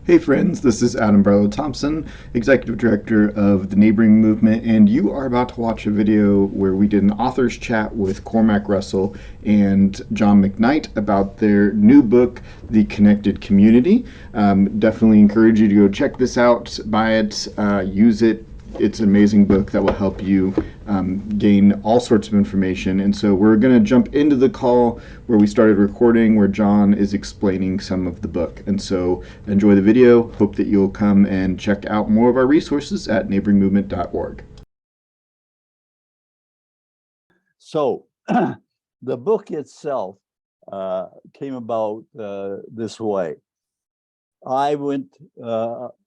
Hey friends, this is Adam Barlow-Thompson, Executive Director of the Neighboring Movement, and you are about to watch a video where we did an author's chat with Cormac Russell and John McKnight about their new book, The Connected Community. Definitely encourage you to go check this out, buy it, use it. It's an amazing book that will help you gain all sorts of information. And so we're going to jump into the call where we started recording, where John is explaining some of the book. And so enjoy the video. Hope that you'll come and check out more of our resources at neighboringmovement.org. So the book itself came about this way.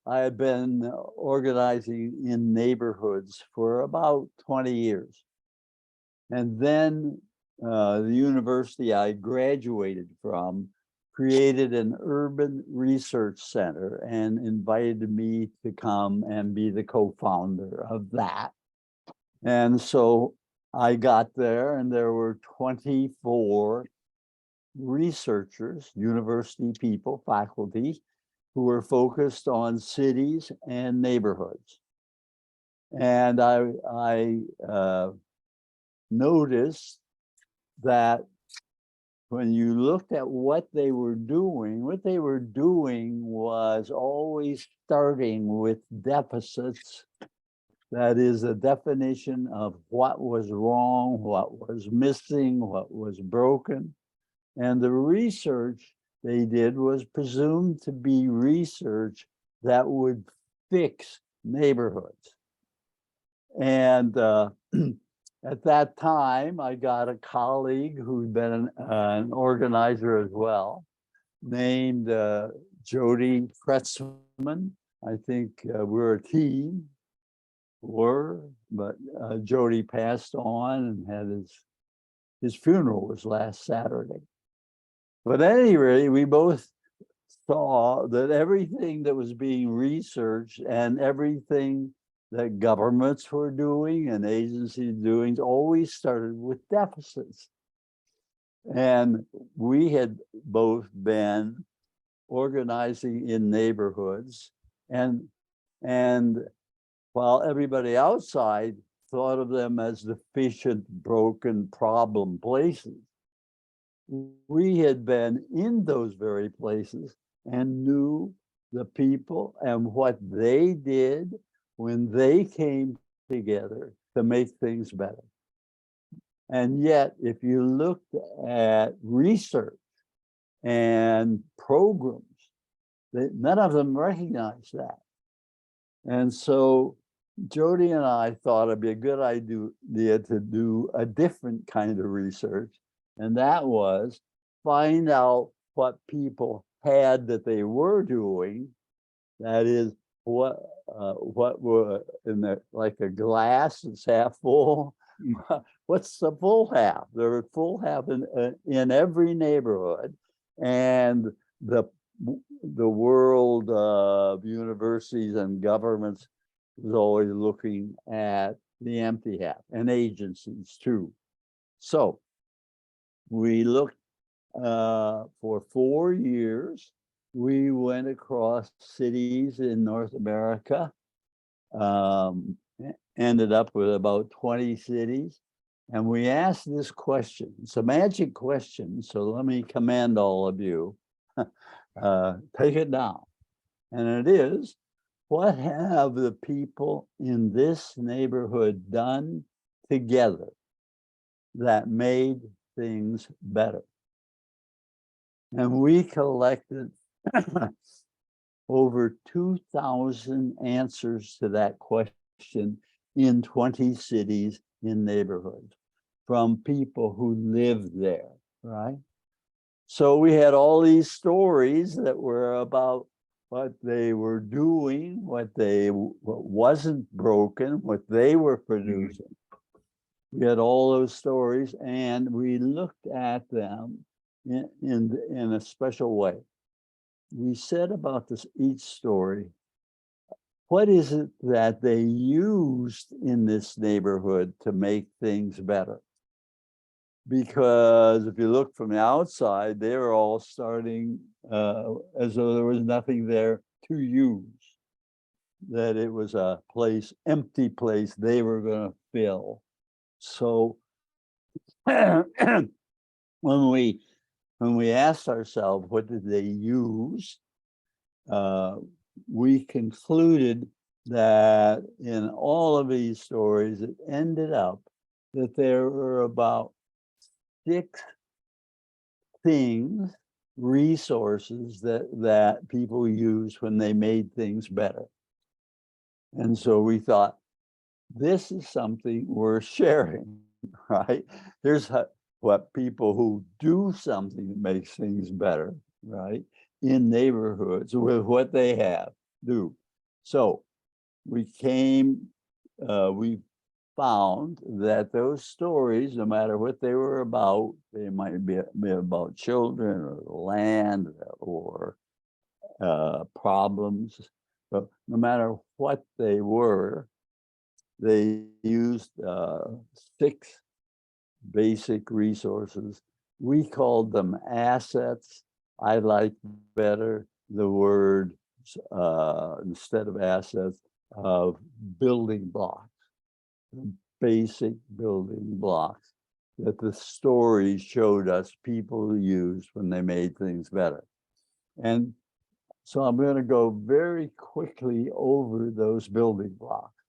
I had been organizing in neighborhoods for about 20 years. And then the university I graduated from created an urban research center and invited me to come and be the co-founder of that. And so I got there, and there were 24 researchers, university people, faculty, who were focused on cities and neighborhoods. And I noticed that when you looked at what they were doing was always starting with deficits. That is a definition of what was wrong, what was missing, what was broken. And the research they did was presumed to be research that would fix neighborhoods. And at that time, I got a colleague who'd been an organizer as well, named Jody Kretzman. I think we're a team, but Jody passed on and had his funeral was last Saturday. But anyway, we both saw that everything that was being researched and everything that governments were doing and agencies doing always started with deficits. And we had both been organizing in neighborhoods, and while everybody outside thought of them as deficient, broken, problem places, we had been in those very places and knew the people and what they did when they came together to make things better. And yet, if you looked at research and programs, none of them recognized that. And so Jody and I thought it'd be a good idea to do a different kind of research. And that was find out what people had that they were doing. That is, what were in the, like a glass that's half full. What's the full half? There are full half in every neighborhood, and the world of universities and governments is always looking at the empty half, and agencies too. So we looked for 4 years. We went across cities in North America, ended up with about 20 cities. And we asked this question. It's a magic question, so let me commend all of you. Take it down. And it is, what have the people in this neighborhood done together that made things better? And we collected over 2,000 answers to that question in 20 cities in neighborhoods from people who lived there, right? So we had all these stories that were about what they were doing, what wasn't broken, what they were producing. We had all those stories, and we looked at them in a special way. We said about each story, what is it that they used in this neighborhood to make things better? Because if you look from the outside, they were all starting as though there was nothing there to use, that it was a empty place they were going to fill. So when we asked ourselves, what did they use? We concluded that in all of these stories, it ended up that there were about 6 things, resources that people use when they made things better. And so we thought, this is something worth sharing, right? Here's what people who do something that makes things better, right, in neighborhoods with what they have do. So we found that those stories, no matter what they were about, they might be about children or land or problems, but no matter what they were, they used 6 basic resources. We called them assets. I like better the word, instead of assets, of building blocks, basic building blocks that the stories showed us people used when they made things better. And so I'm going to go very quickly over those building blocks.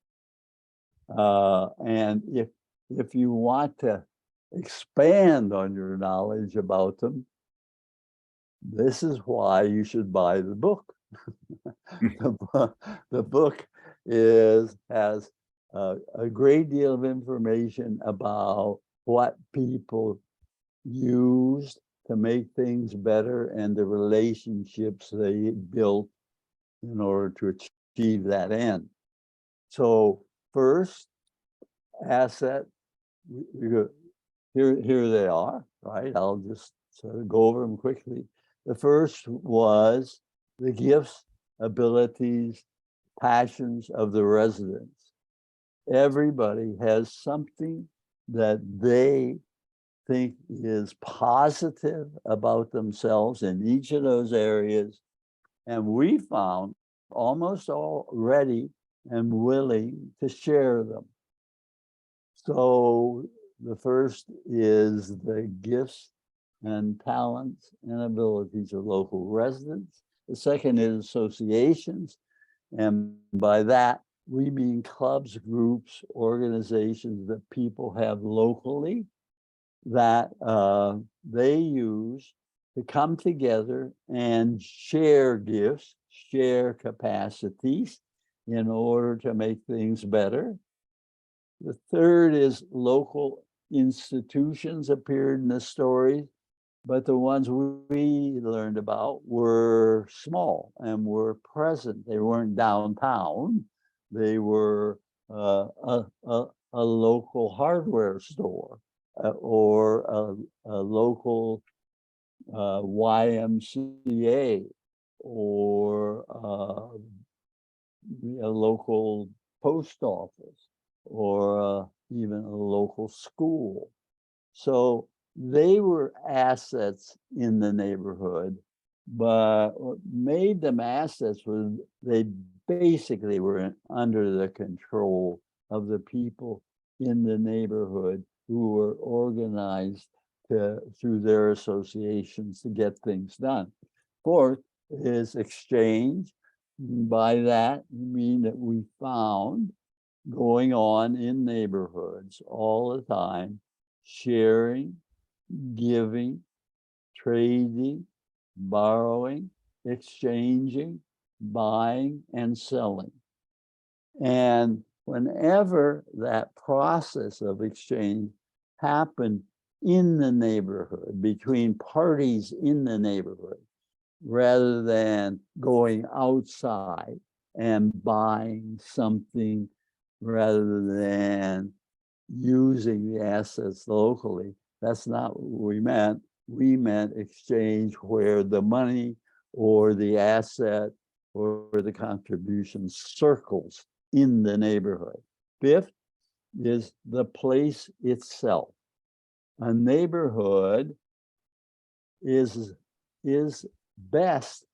And if you want to expand on your knowledge about them, this is why you should buy the book. The book has a great deal of information about what people used to make things better and the relationships they built in order to achieve that end. So first, asset, here they are, right? I'll just sort of go over them quickly. The first was the gifts, abilities, passions of the residents. Everybody has something that they think is positive about themselves in each of those areas. And we found almost all ready and willing to share them. So the first is the gifts and talents and abilities of local residents. The second is associations. And by that, we mean clubs, groups, organizations that people have locally that they use to come together and share gifts, share capacities in order to make things better. The third is local institutions appeared in the story, but the ones we learned about were small and were present. They weren't downtown. They were a local hardware store or a local YMCA or a local post office or even a local school. So they were assets in the neighborhood, but what made them assets was they basically were under the control of the people in the neighborhood who were organized through their associations to get things done. Fourth is exchange. By that, we mean that we found going on in neighborhoods all the time, sharing, giving, trading, borrowing, exchanging, buying, and selling. And whenever that process of exchange happened in the neighborhood, between parties in the neighborhood, rather than going outside and buying something, rather than using the assets locally, that's not what we meant. We meant exchange where the money or the asset or the contribution circles in the neighborhood. Fifth is the place itself. A neighborhood is best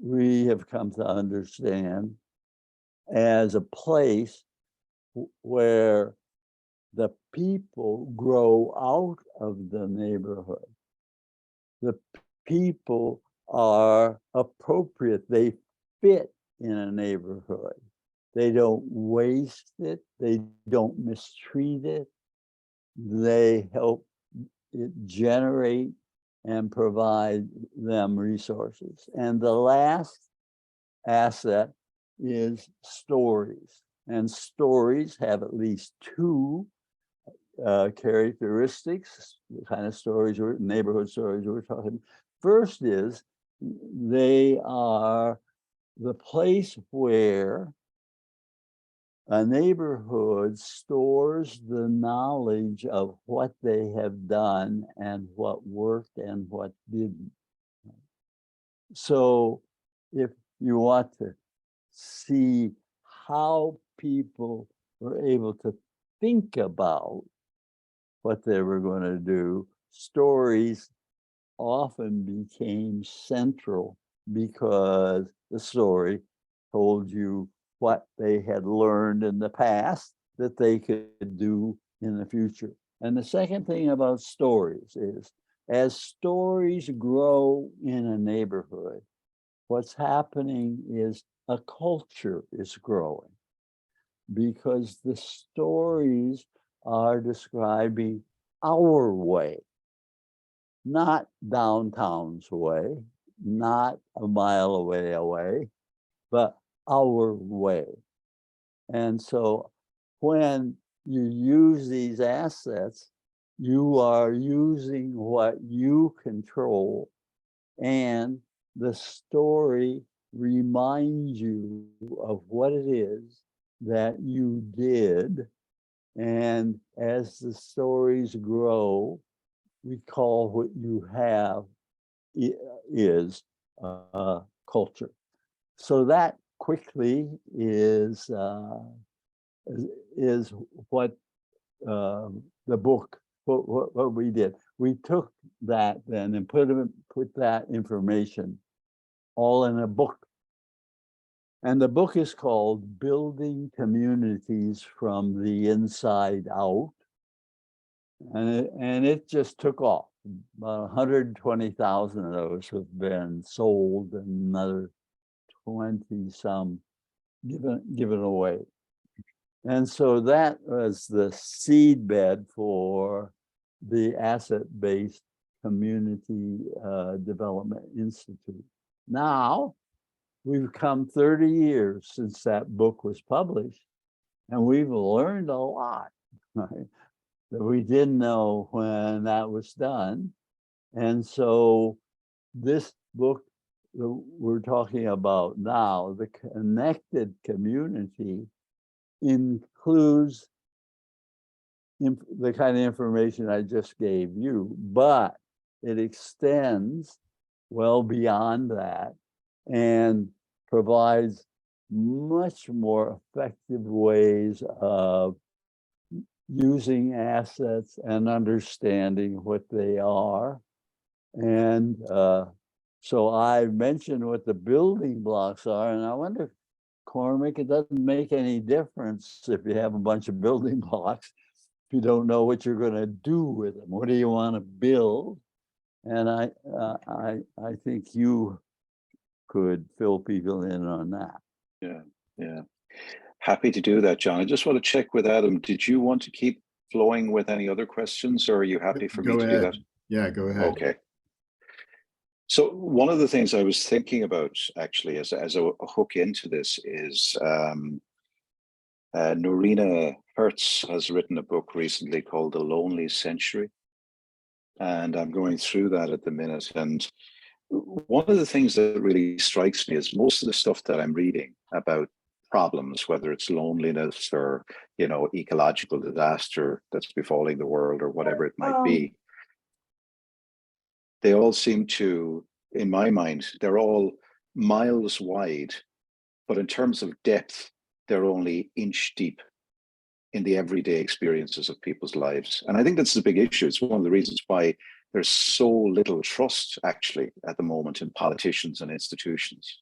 we have come to understand as a place where the people grow out of the neighborhood. The people are appropriate. They fit in a neighborhood. They don't waste it. They don't mistreat it. They help it generate and provide them resources. And the last asset is stories. And stories have at least two characteristics, the kind of stories or neighborhood stories we're talking. First is they are the place where a neighborhood stores the knowledge of what they have done and what worked and what didn't. So if you want to see how people were able to think about what they were going to do, stories often became central because the story told you what they had learned in the past that they could do in the future. And the second thing about stories is, as stories grow in a neighborhood, what's happening is a culture is growing, because the stories are describing our way, not downtown's way, not a mile away, but our way. And so when you use these assets, you are using what you control, and the story reminds you of what it is that you did. And as the stories grow, we call what you have is culture. So that quickly is what the book, what we did. We took that then and put that information all in a book. And the book is called Building Communities from the Inside Out. And it just took off. About 120,000 of those have been sold, and another 20 some given away. And so that was the seedbed for the asset-based community development institute. Now we've come 30 years since that book was published, and we've learned a lot, right, that we didn't know when that was done. And so this book that we're talking about now, the connected community, includes the kind of information I just gave you, but it extends well beyond that and provides much more effective ways of using assets and understanding what they are. And so I mentioned what the building blocks are, and I wonder, Cormac, it doesn't make any difference if you have a bunch of building blocks if you don't know what you're going to do with them. What do you want to build? And I think you could fill people in on that. Yeah. Happy to do that, John. I just want to check with Adam. Did you want to keep flowing with any other questions, or are you happy for me to do that? Yeah, go ahead. Okay. So one of the things I was thinking about, actually, as a hook into this is Norina Hertz has written a book recently called The Lonely Century. And I'm going through that at the minute. And one of the things that really strikes me is most of the stuff that I'm reading about problems, whether it's loneliness or, ecological disaster that's befalling the world or whatever it might be, they all seem to, in my mind, they're all miles wide, but in terms of depth, they're only inch deep in the everyday experiences of people's lives. And I think that's the big issue. It's one of the reasons why there's so little trust, actually, at the moment in politicians and institutions.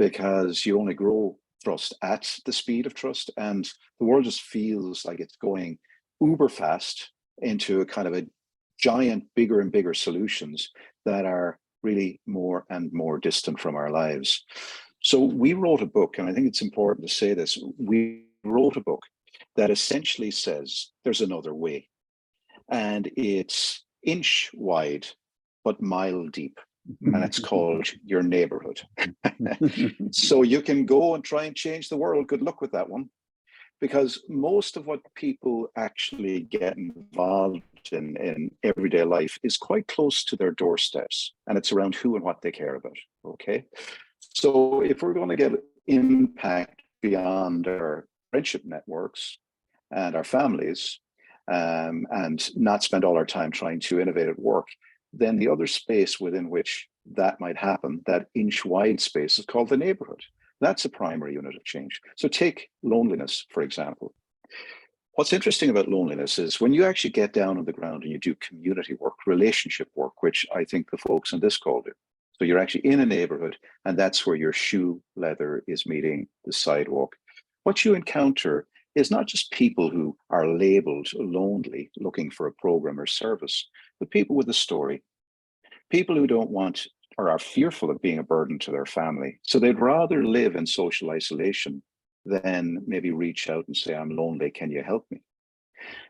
because you only grow trust at the speed of trust, and the world just feels like it's going uber fast into a kind of a giant, bigger and bigger solutions that are really more and more distant from our lives. So we wrote a book, and I think it's important to say this. We wrote a book that essentially says there's another way, and it's inch wide, but mile deep. And it's called Your Neighborhood. So you can go and try and change the world. Good luck with that one. Because most of what people actually get involved in everyday life is quite close to their doorsteps, and it's around who and what they care about. Okay. So if we're going to get impact beyond our friendship networks and our families, and not spend all our time trying to innovate at work, then the other space within which that might happen, that inch wide space, is called the neighborhood. That's a primary unit of change. So take loneliness, for example. What's interesting about loneliness is when you actually get down on the ground and you do community work, relationship work, which I think the folks on this call do. So you're actually in a neighborhood, and that's where your shoe leather is meeting the sidewalk. What you encounter is not just people who are labeled lonely, looking for a program or service, but people with a story, people who don't want or are fearful of being a burden to their family. So they'd rather live in social isolation than maybe reach out and say, I'm lonely, can you help me?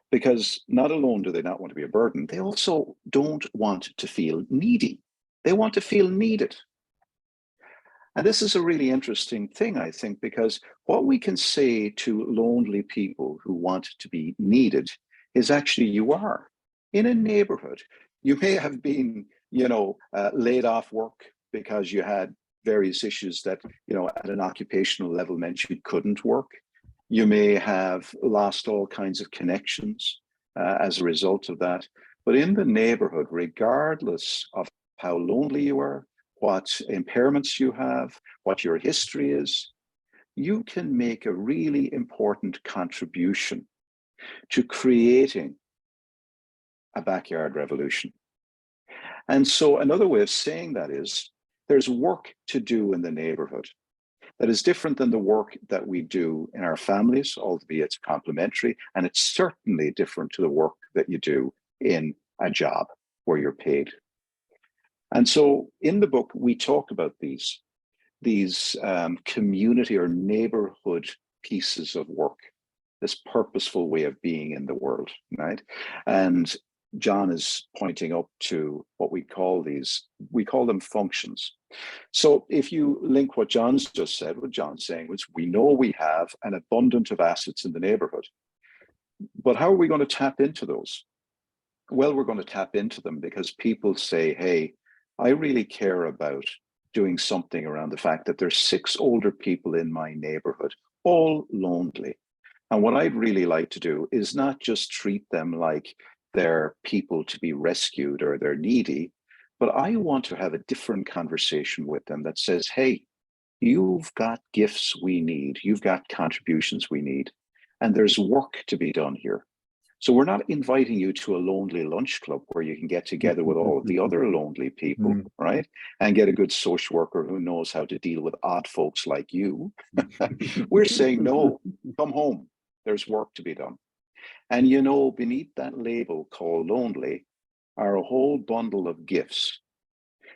Because not alone do they not want to be a burden, they also don't want to feel needy. They want to feel needed. And this is a really interesting thing, I think, because what we can say to lonely people who want to be needed is actually you are in a neighborhood. You may have been, laid off work because you had various issues that, at an occupational level meant you couldn't work. You may have lost all kinds of connections as a result of that. But in the neighborhood, regardless of how lonely you are, what impairments you have, what your history is, you can make a really important contribution to creating a backyard revolution. And so another way of saying that is there's work to do in the neighborhood that is different than the work that we do in our families, albeit it's complementary, and it's certainly different to the work that you do in a job where you're paid. And so in the book, we talk about these community or neighborhood pieces of work, this purposeful way of being in the world, right? And John is pointing up to what we call them functions. So if you link what John's just said, what John's saying was, we know we have an abundance of assets in the neighborhood, but how are we going to tap into those? Well, we're going to tap into them because people say, hey, I really care about doing something around the fact that there's 6 older people in my neighborhood, all lonely. And what I'd really like to do is not just treat them like they're people to be rescued or they're needy, but I want to have a different conversation with them that says, hey, you've got gifts we need, you've got contributions we need, and there's work to be done here. So we're not inviting you to a lonely lunch club where you can get together with all of the other lonely people, right? And get a good social worker who knows how to deal with odd folks like you. We're saying, no, come home. There's work to be done. And beneath that label called lonely are a whole bundle of gifts.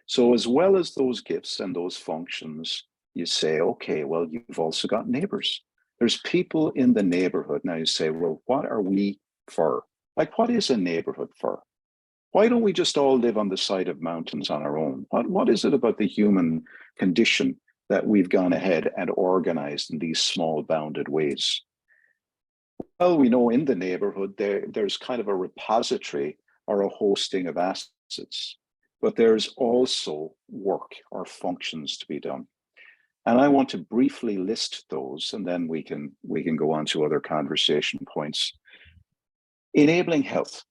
So as well as those gifts and those functions, you say, okay, well, you've also got neighbors. There's people in the neighborhood. Now you say, well, what are we for? Like, what is a neighborhood for? Why don't we just all live on the side of mountains on our own? What is it about the human condition that we've gone ahead and organized in these small bounded ways? Well, we know in the neighborhood, there's kind of a repository or a hosting of assets, but there's also work or functions to be done. And I want to briefly list those, and then we can go on to other conversation points. Enabling health.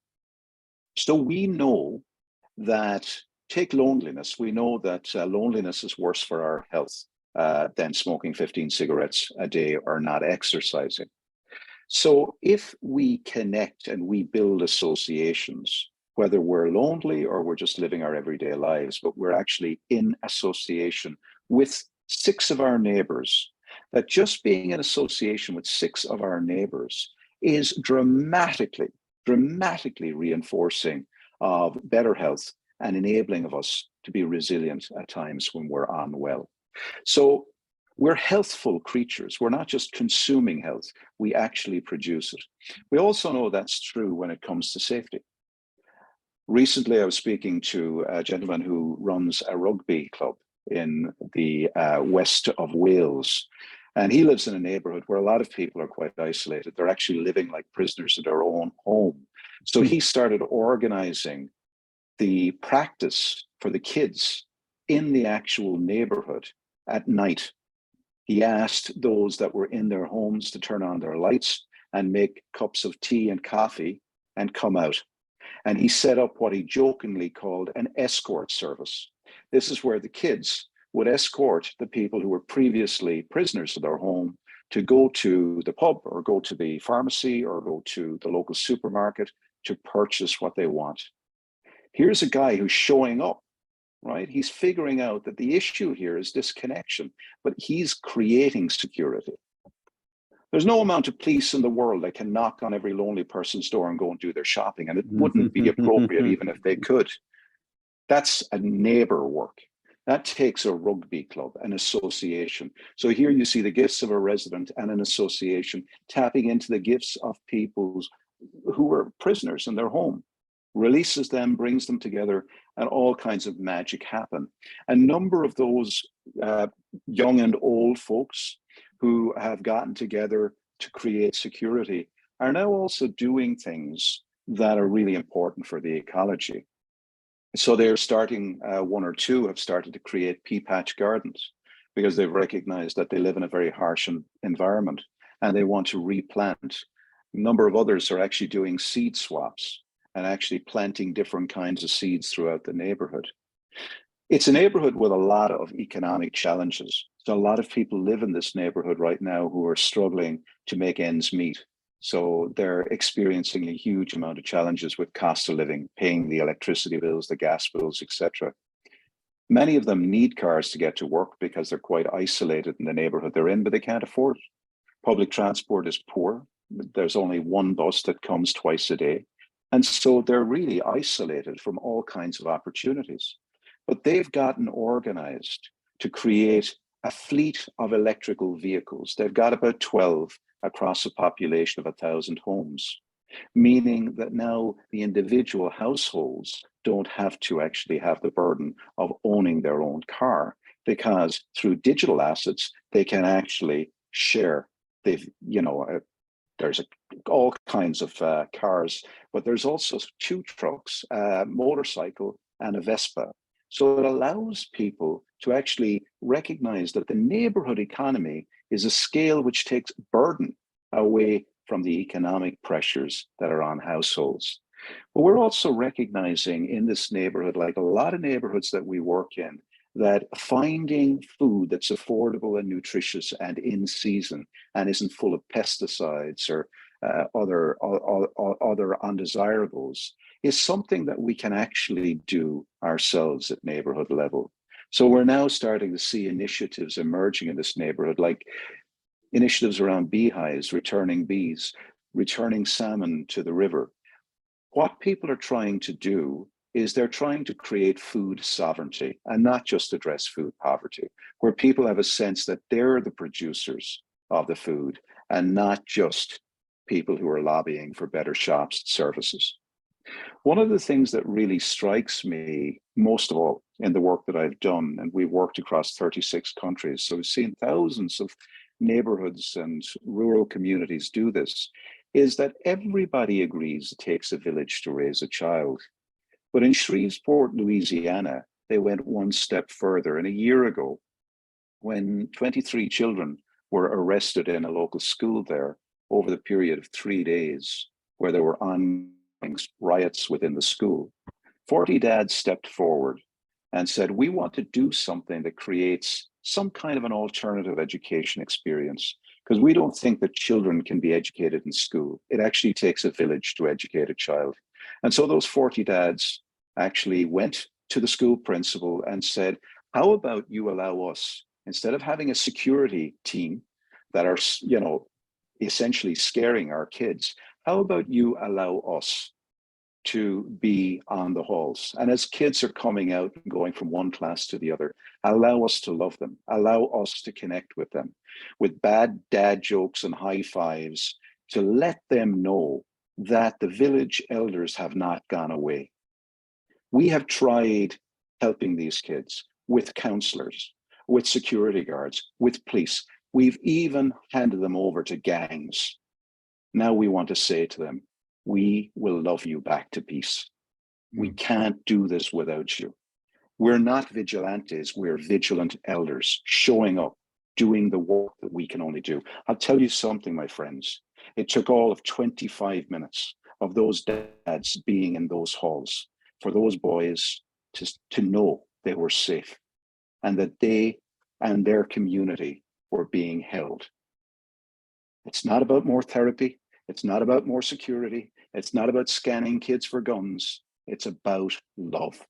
So we know that, take loneliness, we know that loneliness is worse for our health than smoking 15 cigarettes a day or not exercising. So if we connect and we build associations, whether we're lonely or we're just living our everyday lives, but we're actually in association with 6 of our neighbors, that just being in association with 6 of our neighbors is dramatically reinforcing of better health and enabling of us to be resilient at times when we're unwell. So we're healthful creatures. We're not just consuming health, we actually produce it. We also know that's true when it comes to safety. Recently, I was speaking to a gentleman who runs a rugby club in the west of Wales. And he lives in a neighborhood where a lot of people are quite isolated. They're actually living like prisoners in their own home. So he started organizing the practice for the kids in the actual neighborhood at night. He asked those that were in their homes to turn on their lights and make cups of tea and coffee and come out. And he set up what he jokingly called an escort service. This is where the kids would escort the people who were previously prisoners of their home to go to the pub or go to the pharmacy or go to the local supermarket to purchase what they want. Here's a guy who's showing up, right? He's figuring out that the issue here is disconnection, but he's creating security. There's no amount of police in the world that can knock on every lonely person's door and go and do their shopping, and it wouldn't be appropriate even if they could. That's a neighbor work. That takes a rugby club, an association. So here you see the gifts of a resident and an association tapping into the gifts of people who were prisoners in their home, releases them, brings them together, and all kinds of magic happen. A number of those young and old folks who have gotten together to create security are now also doing things that are really important for the ecology. So they're starting, 1 or 2 have started to create pea patch gardens because they've recognized that they live in a very harsh environment and they want to replant. A number of others are actually doing seed swaps and actually planting different kinds of seeds throughout the neighborhood. It's a neighborhood with a lot of economic challenges. So a lot of people live in this neighborhood right now who are struggling to make ends meet. So they're experiencing a huge amount of challenges with cost of living, paying the electricity bills, the gas bills, etc. Many of them need cars to get to work because they're quite isolated in the neighborhood they're in, but they can't afford it. Public transport is poor. There's only one bus that comes twice a day. And so they're really isolated from all kinds of opportunities. But they've gotten organized to create a fleet of electrical vehicles. They've got about 12 across a population of 1,000 homes, meaning that now the individual households don't have to actually have the burden of owning their own car, because through digital assets, they can actually share. They've, there's all kinds of cars, but there's also 2 trucks, a motorcycle and a Vespa. So it allows people to actually recognize that the neighborhood economy is a scale which takes burden away from the economic pressures that are on households. But we're also recognizing in this neighborhood, like a lot of neighborhoods that we work in, that finding food that's affordable and nutritious and in season and isn't full of pesticides or other undesirables is something that we can actually do ourselves at neighborhood level. So we're now starting to see initiatives emerging in this neighborhood, like initiatives around beehives, returning bees, returning salmon to the river. What people are trying to do is they're trying to create food sovereignty and not just address food poverty, where people have a sense that they're the producers of the food and not just people who are lobbying for better shops and services. One of the things that really strikes me most of all in the work that I've done, and we've worked across 36 countries, so we've seen thousands of neighborhoods and rural communities do this, is that everybody agrees it takes a village to raise a child. But in Shreveport, Louisiana, they went one step further. And a year ago, when 23 children were arrested in a local school there over the period of 3 days, where there were ongoing riots within the school, 40 dads stepped forward and said, we want to do something that creates some kind of an alternative education experience, because we don't think that children can be educated in school. It actually takes a village to educate a child. And so those 40 dads actually went to the school principal and said, how about you allow us instead of having a security team that are, essentially scaring our kids, how about you allow us to be on the halls? And as kids are coming out and going from one class to the other, allow us to love them, allow us to connect with them with bad dad jokes and high fives, to let them know that the village elders have not gone away. We have tried helping these kids with counselors, with security guards, with police. We've even handed them over to gangs. Now we want to say to them, we will love you back to peace. We can't do this without you. We're not vigilantes, we're vigilant elders, showing up, doing the work that we can only do. I'll tell you something, my friends. It took all of 25 minutes of those dads being in those halls for those boys to know they were safe and that they and their community were being held. It's not about more therapy. It's not about more security. It's not about scanning kids for guns. It's about love.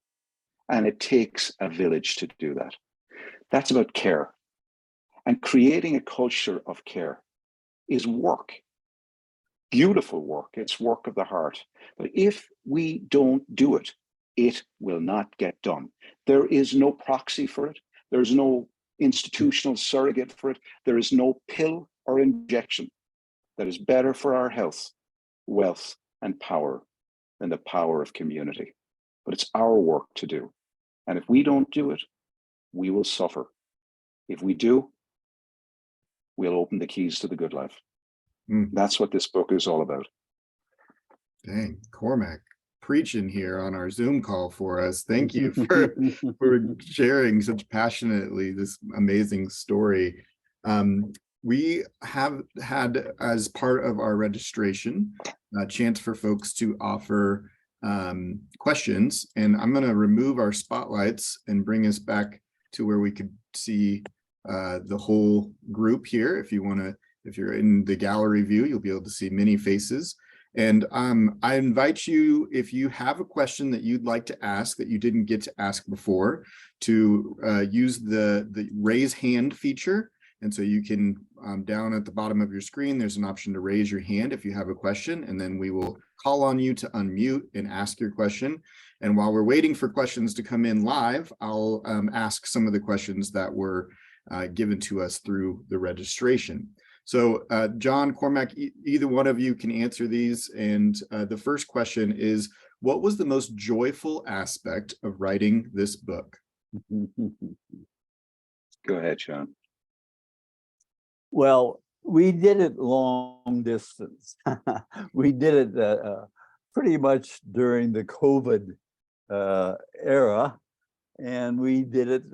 And it takes a village to do that. That's about care. And creating a culture of care is work. Beautiful work. It's work of the heart. But if we don't do it, it will not get done. There is no proxy for it. There's no institutional surrogate for it. There is no pill or injection that is better for our health, wealth, and power than the power of community. But it's our work to do. And if we don't do it, we will suffer. If we do, we'll open the keys to the good life. That's what this book is all about. Dang, Cormac preaching here on our Zoom call for us. Thank you for sharing such passionately this amazing story. We have had, as part of our registration, a chance for folks to offer questions, and I'm going to remove our spotlights and bring us back to where we could see the whole group here. If you're in the gallery view, you'll be able to see many faces. And I invite you, if you have a question that you'd like to ask that you didn't get to ask before, to use the raise hand feature. And so you can, down at the bottom of your screen, there's an option to raise your hand if you have a question, and then we will call on you to unmute and ask your question. And while we're waiting for questions to come in live, I'll ask some of the questions that were given to us through the registration. So John, Cormac, either one of you can answer these. And the first question is, what was the most joyful aspect of writing this book? Go ahead, Sean. Well, we did it long distance. We did it pretty much during the COVID era, and we did it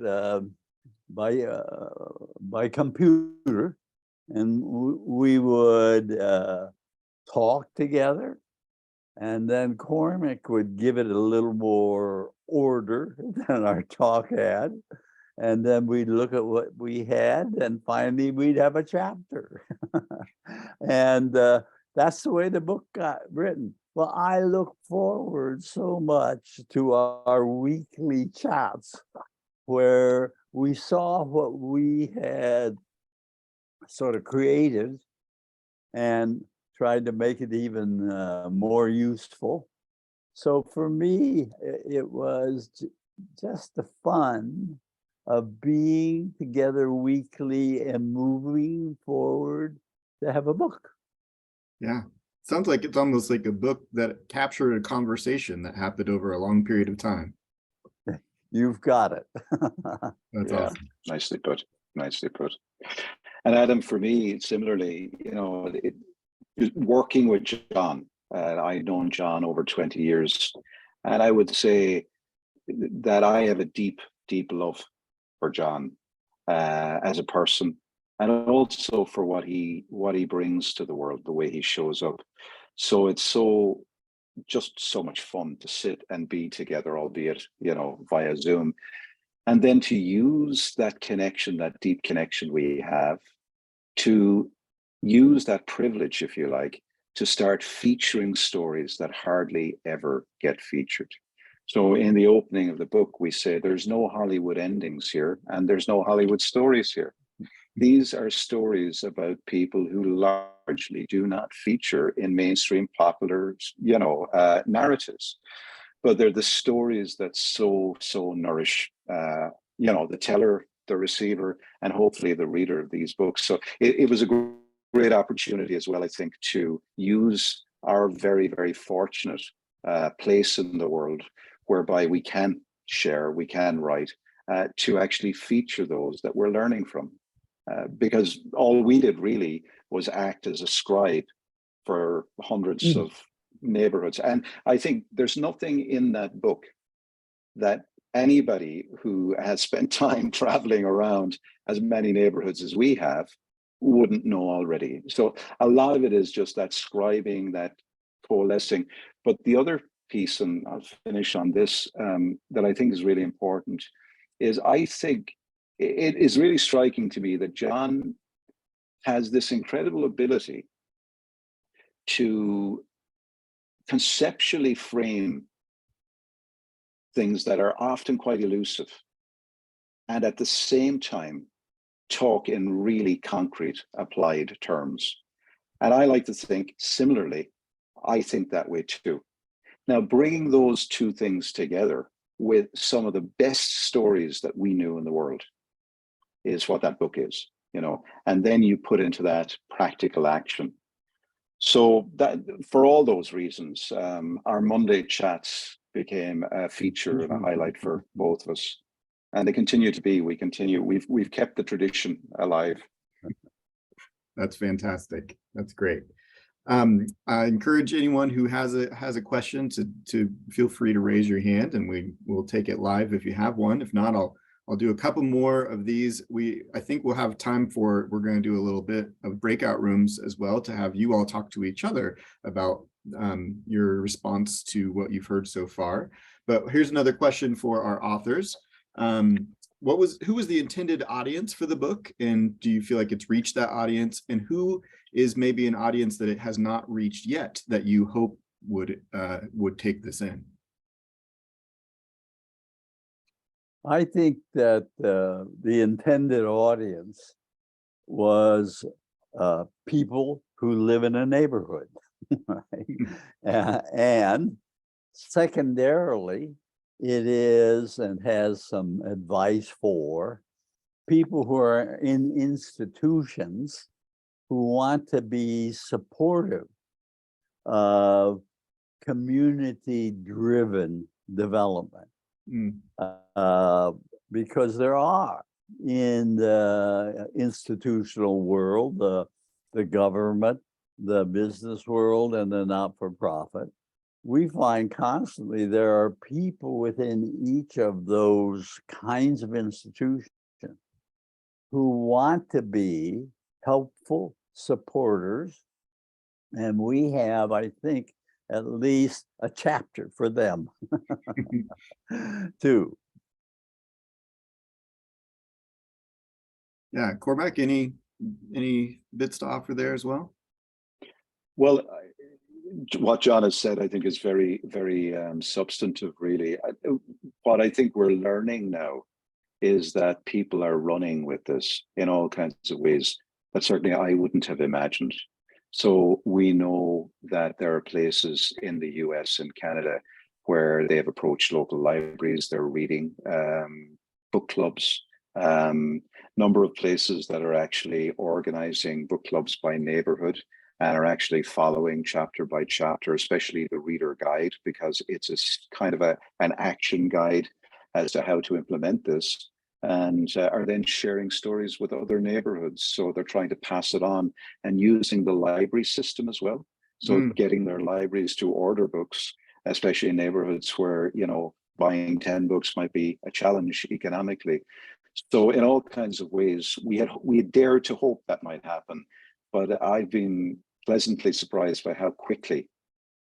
by computer, and we would talk together, and then Cormac would give it a little more order than our talk had. And then we'd look at what we had, and finally we'd have a chapter. And that's the way the book got written. Well, I look forward so much to our weekly chats where we saw what we had sort of created and tried to make it even more useful. So for me, it was just the fun of being together weekly and moving forward to have a book. Yeah, sounds like it's almost like a book that captured a conversation that happened over a long period of time. You've got it. That's awesome. Nicely put. Nicely put. And Adam, for me, similarly, working with John, I've known John over 20 years, and I would say that I have a deep, deep love for John as a person, and also for what he brings to the world, the way he shows up. So it's just so much fun to sit and be together, albeit via Zoom, and then to use that connection, that deep connection we have, to use that privilege, if you like, to start featuring stories that hardly ever get featured. So in the opening of the book, we say there's no Hollywood endings here, and there's no Hollywood stories here. These are stories about people who largely do not feature in mainstream popular, narratives, but they're the stories that so nourish, the teller, the receiver, and hopefully the reader of these books. So it was a great opportunity as well, I think, to use our very, very fortunate place in the world whereby we can share, we can write, to actually feature those that we're learning from. Because all we did really was act as a scribe for hundreds of neighborhoods. And I think there's nothing in that book that anybody who has spent time traveling around as many neighborhoods as we have wouldn't know already. So a lot of it is just that scribing, that coalescing. But the other piece, and I'll finish on this, that I think is really important, is I think it is really striking to me that John has this incredible ability to conceptually frame things that are often quite elusive, and at the same time talk in really concrete applied terms. And I like to think similarly, I think that way too. Now, bringing those two things together with some of the best stories that we knew in the world is what that book is, and then you put into that practical action. So that, for all those reasons, our Monday chats became a feature and a highlight for both of us, and they continue to be. We've kept the tradition alive. That's fantastic. That's great. I encourage anyone who has a question to feel free to raise your hand, and we will take it live if you have one. If not, I'll do a couple more of these. I think we'll have time we're going to do a little bit of breakout rooms as well to have you all talk to each other about your response to what you've heard so far. But here's another question for our authors. Who was the intended audience for the book, and do you feel like it's reached that audience? And who is maybe an audience that it has not reached yet that you hope would take this in? I think that the intended audience was people who live in a neighborhood, right? And secondarily, it is and has some advice for people who are in institutions who want to be supportive of community-driven development. Because there are in the institutional world, the government, the business world, and the not-for-profit, we find constantly there are people within each of those kinds of institutions who want to be helpful supporters. And we have, I think, at least a chapter for them too. Yeah, Cormac, any bits to offer there as well? Well, what John has said, I think, is very, very substantive, really. What I think we're learning now is that people are running with this in all kinds of ways that certainly I wouldn't have imagined. So we know that there are places in the US and Canada where they have approached local libraries, they're reading book clubs, number of places that are actually organizing book clubs by neighborhood and are actually following chapter by chapter, especially the reader guide, because it's a kind of an action guide as to how to implement this, and are then sharing stories with other neighborhoods. So they're trying to pass it on and using the library system as well. So getting their libraries to order books, especially in neighborhoods where, buying 10 books might be a challenge economically. So in all kinds of ways, we had dared to hope that might happen, but I've been pleasantly surprised by how quickly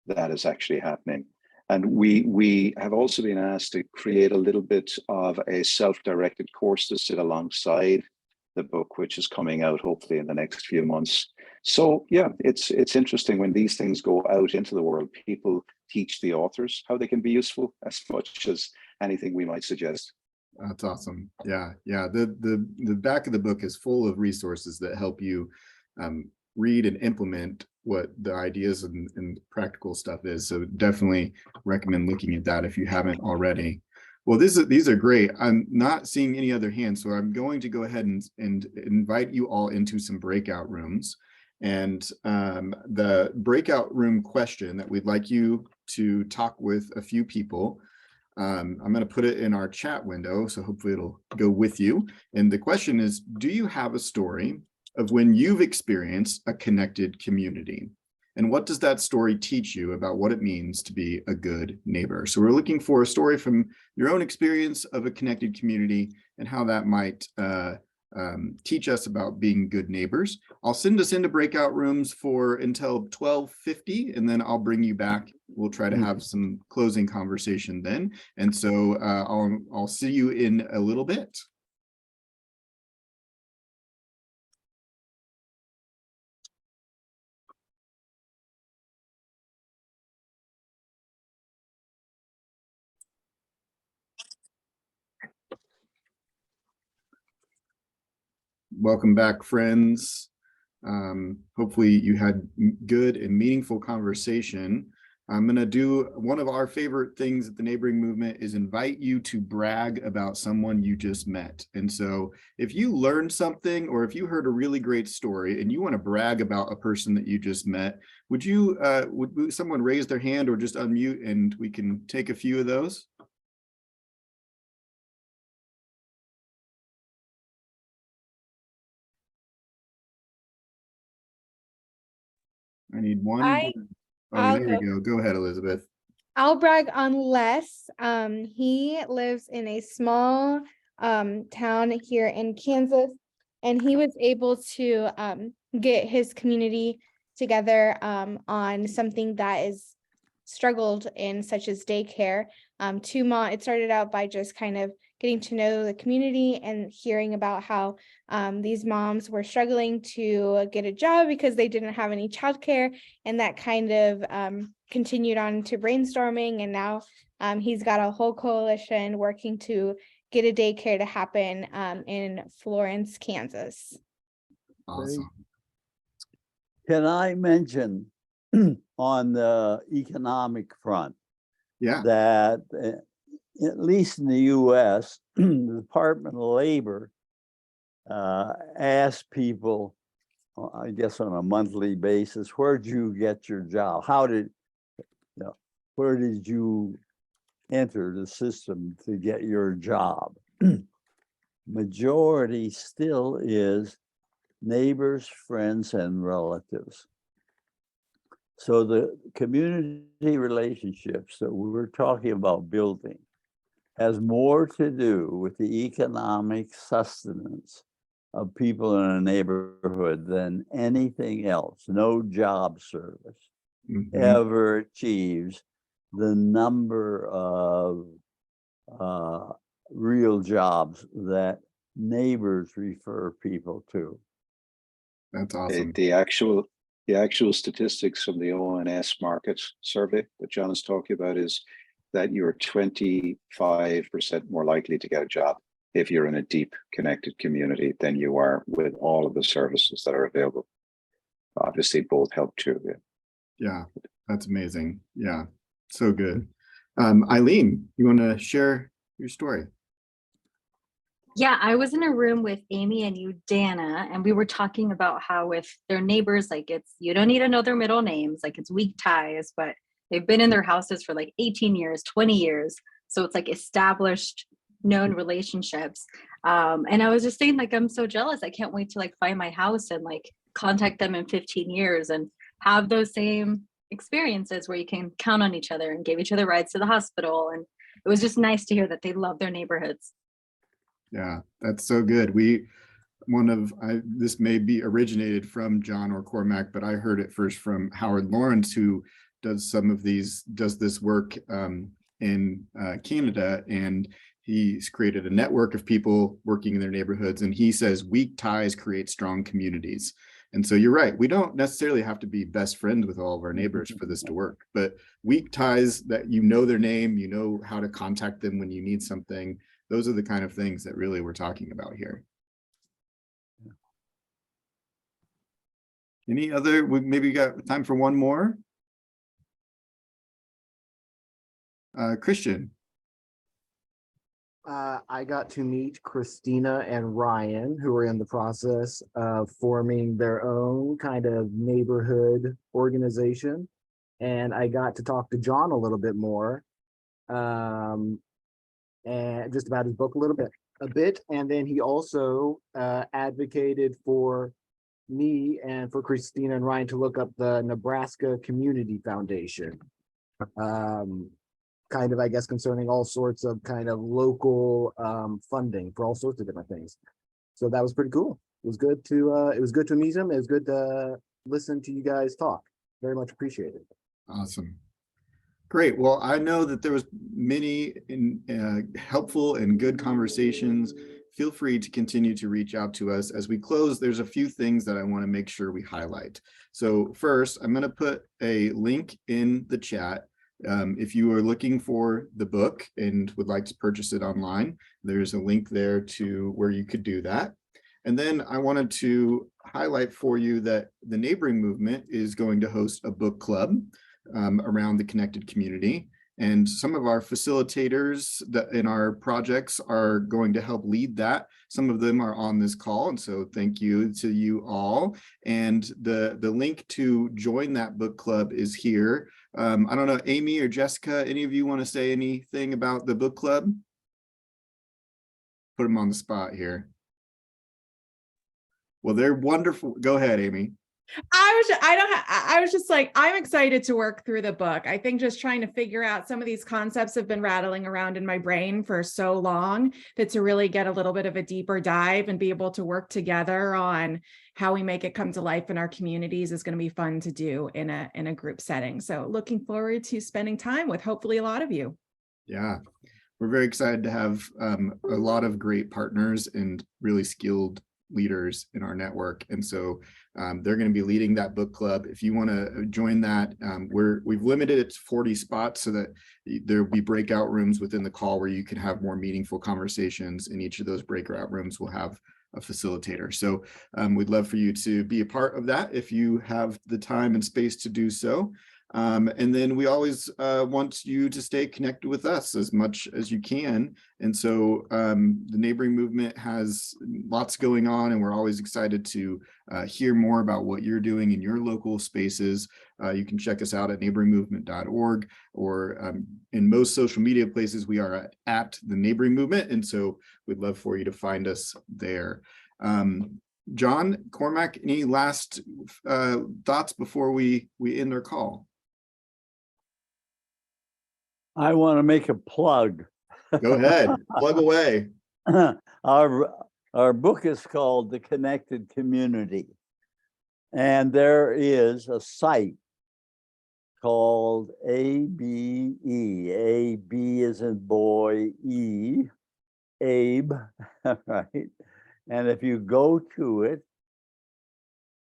that is actually happening. And we have also been asked to create a little bit of a self-directed course to sit alongside the book, which is coming out hopefully in the next few months, So yeah, it's interesting when these things go out into the world, people teach the authors how they can be useful as much as anything we might suggest. That's awesome. Yeah, yeah. The back of the book is full of resources that help you read and implement what the ideas and practical stuff is. So definitely recommend looking at that if you haven't already. Well, these are great. I'm not seeing any other hands, so I'm going to go ahead and invite you all into some breakout rooms. And the breakout room question that we'd like you to talk with a few people. I'm going to put it in our chat window, so hopefully it'll go with you. And the question is, do you have a story of when you've experienced a connected community? And what does that story teach you about what it means to be a good neighbor? So we're looking for a story from your own experience of a connected community and how that might teach us about being good neighbors. I'll send us into breakout rooms for until 12:50, and then I'll bring you back. We'll try to have some closing conversation then. And so I'll see you in a little bit. Welcome back, friends. Hopefully you had good and meaningful conversation. I'm going to do one of our favorite things at the neighboring movement is invite you to brag about someone you just met. And so if you learned something or if you heard a really great story and you want to brag about a person that you just met, would someone raise their hand or just unmute and we can take a few of those? I need one. I'll There we go. Go ahead, Elizabeth. I'll brag on Les. He lives in a small town here in Kansas, and he was able to get his community together on something that is struggled in, such as daycare. It started out by just kind of getting to know the community and hearing about how these moms were struggling to get a job because they didn't have any childcare, and that kind of continued on to brainstorming, and now he's got a whole coalition working to get a daycare to happen in Florence, Kansas. Awesome. Can I mention on the economic front that at least in the US, the Department of Labor asks people, I guess on a monthly basis, where'd you get your job? Where did you enter the system to get your job? Majority still is neighbors, friends, and relatives. So the community relationships that we're talking about building has more to do with the economic sustenance of people in a neighborhood than anything else. No job service ever achieves the number of real jobs that neighbors refer people to. That's awesome. The actual statistics from the ONS market survey that John is talking about is that you're 25% more likely to get a job if you're in a deep connected community than you are with all of the services that are available. Obviously, both help too. Yeah, that's amazing. Yeah, so good. Eileen, you want to share your story? Yeah, I was in a room with Amy and you, Dana, and we were talking about how with their neighbors, like you don't need to know their middle names, like it's weak ties, but they've been in their houses for like 18 years, 20 years. So it's like established, known relationships. And I was just saying, like, I'm so jealous. I can't wait to like find my house and like contact them in 15 years and have those same experiences where you can count on each other and give each other rides to the hospital. And it was just nice to hear that they love their neighborhoods. Yeah, that's so good. This may be originated from John or Cormac, but I heard it first from Howard Lawrence, who does this work in Canada, and he's created a network of people working in their neighborhoods, and he says weak ties create strong communities. And so you're right. We don't necessarily have to be best friends with all of our neighbors for this to work, but weak ties that you know their name, you know how to contact them when you need something. Those are the kind of things that really we're talking about here. Any other, maybe got time for one more? Christian. I got to meet Christina and Ryan, who are in the process of forming their own kind of neighborhood organization. And I got to talk to John a little bit more, and just about his book a bit. And then he also advocated for me and for Christina and Ryan to look up the Nebraska Community Foundation. Kind of, I guess, concerning all sorts of kind of local funding for all sorts of different things. So that was pretty cool. It was good to meet him. It was good to listen to you guys talk. Very much appreciated. Awesome. Great. Well, I know that there was many helpful and good conversations. Feel free to continue to reach out to us. As we close, there's a few things that I want to make sure we highlight. So first, I'm going to put a link in the chat. If you are looking for the book and would like to purchase it online, there's a link there to where you could do that. And then I wanted to highlight for you that the Neighboring Movement is going to host a book club around the connected community. And some of our facilitators in our projects are going to help lead that. Some of them are on this call, and so thank you to you all. And the link to join that book club is here. I don't know, Amy or Jessica, any of you want to say anything about the book club? Put them on the spot here. Well, they're wonderful. Go ahead, Amy. I was just like, I'm excited to work through the book. I think just trying to figure out some of these concepts have been rattling around in my brain for so long that to really get a little bit of a deeper dive and be able to work together on how we make it come to life in our communities is going to be fun to do in a group setting. So looking forward to spending time with hopefully a lot of you. Yeah, we're very excited to have a lot of great partners and really skilled leaders in our network, and so they're going to be leading that book club. If you want to join that, we've limited it to 40 spots so that there will be breakout rooms within the call where you can have more meaningful conversations. In each of those breakout rooms will have a facilitator. So we'd love for you to be a part of that if you have the time and space to do so. And then we always want you to stay connected with us as much as you can. And so the Neighboring Movement has lots going on, and we're always excited to hear more about what you're doing in your local spaces. You can check us out at neighboringmovement.org, or in most social media places, we are at the Neighboring Movement. And so we'd love for you to find us there. John, Cormac, any last thoughts before we end our call? I want to make a plug. Go ahead, plug away. Our book is called The Connected Community. And there is a site called ABE. AB is in boy, E, Abe, right? And if you go to it,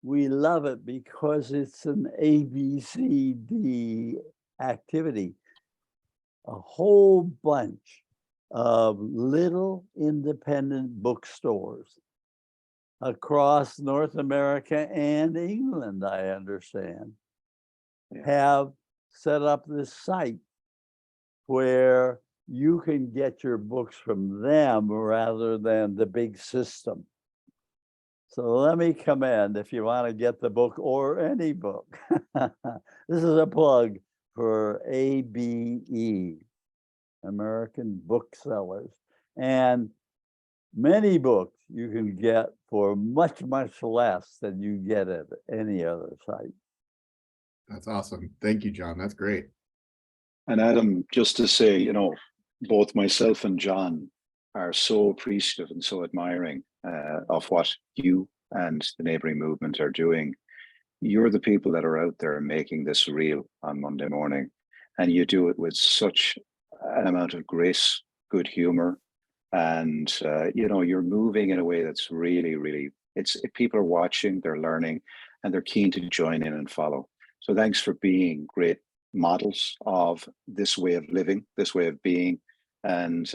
we love it because it's an ABCD activity. A whole bunch of little independent bookstores across North America and England, I understand, have set up this site where you can get your books from them rather than the big system. So let me commend, if you want to get the book or any book, this is a plug for ABE, American Booksellers. And many books you can get for much, much less than you get at any other site. That's awesome. Thank you, John. That's great. And Adam, just to say, both myself and John are so appreciative and so admiring of what you and the Neighboring Movement are doing. You're the people that are out there making this real on Monday morning, and you do it with such an amount of grace, good humor, and you're moving in a way that's really, really people are watching, they're learning, and they're keen to join in and follow. So thanks for being great models of this way of living, this way of being, and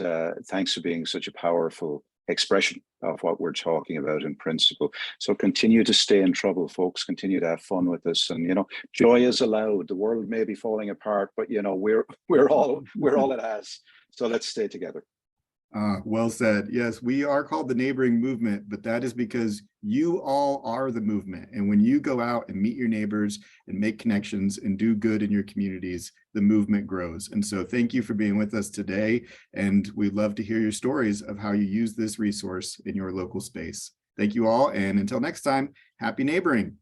thanks for being such a powerful expression of what we're talking about in principle. So continue to stay in trouble, folks. Continue to have fun with us, and joy is allowed. The world may be falling apart, but we're all it has. So let's stay together. Well said. Yes, we are called the Neighboring Movement, but that is because you all are the movement. And when you go out and meet your neighbors and make connections and do good in your communities, the movement grows. And so thank you for being with us today. And we'd love to hear your stories of how you use this resource in your local space. Thank you all. And until next time, happy neighboring.